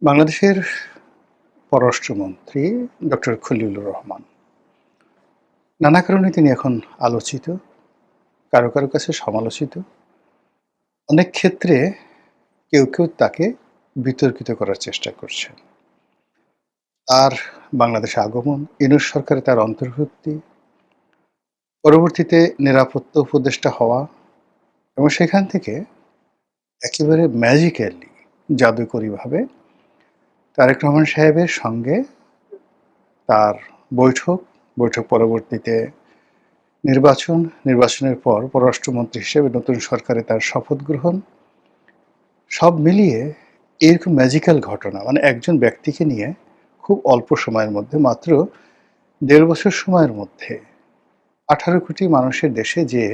বাংলাদেশের পররাষ্ট্রমন্ত্রী ডক্টর খলিলুর রহমান। নানা কারণে তিনি এখন আলোচিত, কারো, কারো কাছে সমালোচিত। অনেক ক্ষেত্রে কেউ তাকে বিতর্কিত করার চেষ্টা করছেন। তার বাংলাদেশে আগমন, ইউনূস সরকারে তার অন্তর্ভুক্তি, পরবর্তীতে নিরাপত্তা উপদেষ্টা হওয়া এবং সেখান থেকে একেবারে ম্যাজিক্যালি জাদুকরীভাবে তারেক রহমান সাহেবের সঙ্গে তার বৈঠক পরবর্তীতে নির্বাচনের পর পররাষ্ট্রমন্ত্রী হিসেবে নতুন সরকারে তার শপথ গ্রহণ, সব মিলিয়ে এরকম ম্যাজিক্যাল ঘটনা, মানে একজন ব্যক্তিকে নিয়ে খুব অল্প সময়ের মধ্যে, মাত্র ১.৫ বছর সময়ের মধ্যে ১৮ কোটি মানুষের দেশে যে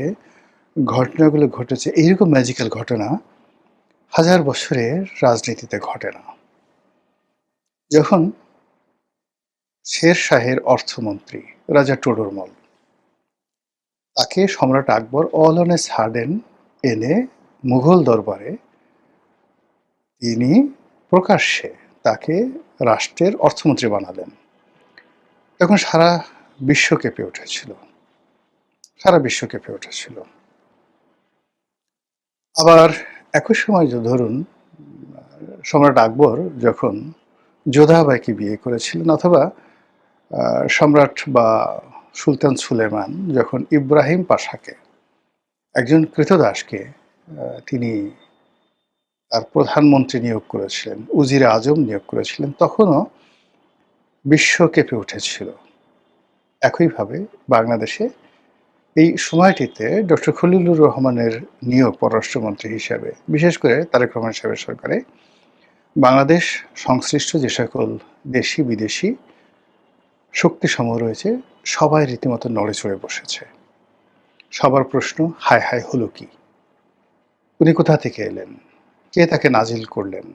ঘটনাগুলো ঘটেছে, এইরকম ম্যাজিক্যাল ঘটনা হাজার বছরের রাজনীতিতে ঘটে না। যখন শেরশাহের অর্থমন্ত্রী রাজা টোডরমল, তাকে সম্রাট আকবর অল অন এ সাডেন এনে মুঘল দরবারে তিনি প্রকাশ্যে তাকে রাষ্ট্রের অর্থমন্ত্রী বানালেন, তখন সারা বিশ্ব কেঁপে উঠেছিল। আবার একই সময় ধরুন সম্রাট আকবর যখন যোধাবাইকে বিয়ে করেছিলেন, অথবা সম্রাট বা সুলতান সুলেমান যখন ইব্রাহিম পাশাকে, একজন ক্রীতদাসকে, তিনি তার প্রধানমন্ত্রী নিয়োগ করেছিলেন, উজিরে আজম নিয়োগ করেছিলেন, তখনও বিশ্ব কেঁপে উঠেছিল। একইভাবে বাংলাদেশে এই সময়টিতে ডক্টর খলিলুর রহমানের নিয়োগ পররাষ্ট্রমন্ত্রী হিসাবে, বিশেষ করে তারেক রহমান সাহেবের সরকারে বাংলাদেশ সংশ্লিষ্ট যে সকল দেশি বিদেশি শক্তিসমূহ রয়েছে, সবাই রীতিমতো নড়ে চড়ে বসেছে। সবার প্রশ্ন, হায় হায় হলো কি? উনি কোথা থেকে এলেন? কে তাকে নাজিল করলেন?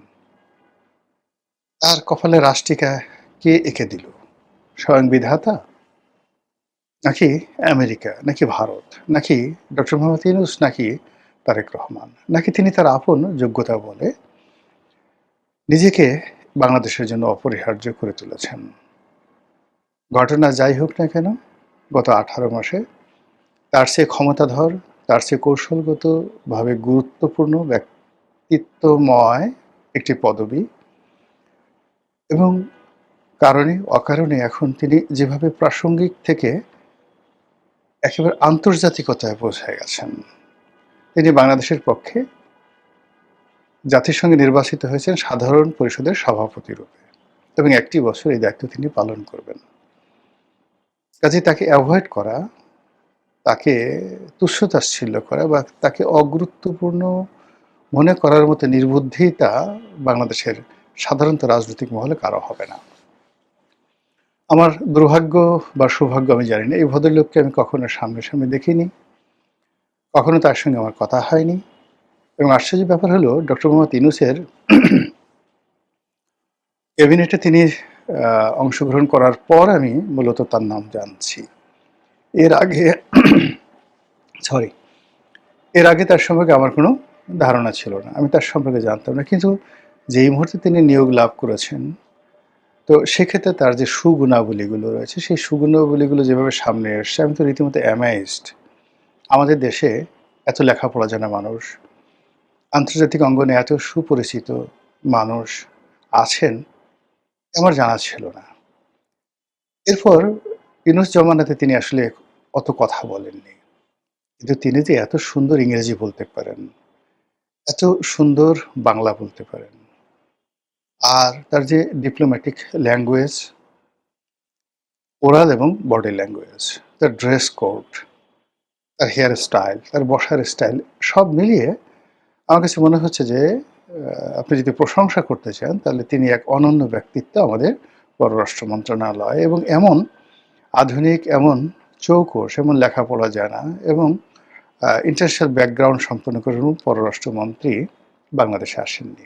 তার কপালে রাষ্ট্রিকা কে এঁকে দিল? স্বয়ং বিধাতা, নাকি আমেরিকা, নাকি ভারত, নাকি ডক্টর মোহাম্মদ ইউনূস, নাকি তারেক রহমান, নাকি তিনি তার আপন যোগ্যতা বলে নিজেকে বাংলাদেশের জন্য অপরিহার্য করে তুলেছেন? ঘটনা যাই হোক না কেন, গত ১৮ মাসে তার চেয়ে ক্ষমতাধর, তার চেয়ে কৌশলগতভাবে গুরুত্বপূর্ণ ব্যক্তিত্বময় একটি পদবি, এবং কারণে অকারণে এখন তিনি যেভাবে প্রাসঙ্গিক থেকে একেবারে আন্তর্জাতিকতায় পৌঁছে গেছেন। তিনি বাংলাদেশের পক্ষে জাতিসংঘে নির্বাচিত হয়েছেন সাধারণ পরিষদের সভাপতি রূপে, এবং ১টি বছর এই দায়িত্ব তিনি পালন করবেন। কাজে তাকে অ্যাভয়েড করা, তাকে তুচ্ছ-তাচ্ছিল্য করা বা তাকে অগুরুত্বপূর্ণ মনে করার মতো নির্বুদ্ধিতা বাংলাদেশের সাধারণত রাজনৈতিক মহলে কারো হবে না। আমার দুর্ভাগ্য বা সৌভাগ্য আমি জানি না, এই ভদ্রলোককে আমি কখনো সামনাসামনি দেখিনি, কখনো তার সঙ্গে আমার কথা হয়নি, এবং আশ্চর্যের ব্যাপার হলো ডক্টর মোহাম্মদ ইউনূসের ক্যাবিনেটে তিনি অংশগ্রহণ করার পর আমি মূলত তার নাম জানছি। এর আগে তার সম্পর্কে আমার কোনো ধারণা ছিল না, আমি তার সম্পর্কে জানতাম না। কিন্তু যেই মুহূর্তে তিনি নিয়োগ লাভ করেছেন, তো সেক্ষেত্রে তার যে সুগুণাবলীগুলো রয়েছে, সেই সুগুণাবলীগুলো যেভাবে সামনে এসছে, আমি তো রীতিমতো অ্যামেজড। আমাদের দেশে এত লেখাপড়া জানা মানুষ, আন্তর্জাতিক অঙ্গনে এত সুপরিচিত মানুষ আছেন, আমার জানা ছিল না। এরপর ইউনূস জমানাতে তিনি আসলে অত কথা বলেননি, কিন্তু তিনি যে এত সুন্দর ইংরেজি বলতে পারেন, এত সুন্দর বাংলা বলতে পারেন, আর তার যে ডিপ্লোম্যাটিক ল্যাঙ্গুয়েজ, ওরাল এবং বডি ল্যাঙ্গুয়েজ, তার ড্রেস কোড, তার হেয়ার স্টাইল, তার বসার স্টাইল, সব মিলিয়ে আমার কাছে মনে হচ্ছে যে আপনি যদি প্রশংসা করতে চান, তাহলে তিনি এক অনন্য ব্যক্তিত্ব আমাদের পররাষ্ট্র মন্ত্রণালয়, এবং এমন আধুনিক, এমন চৌকস, এমন লেখাপড়া জানা এবং ইন্টারন্যাশনাল ব্যাকগ্রাউন্ড সম্পন্ন করে পররাষ্ট্রমন্ত্রী বাংলাদেশে আসেননি।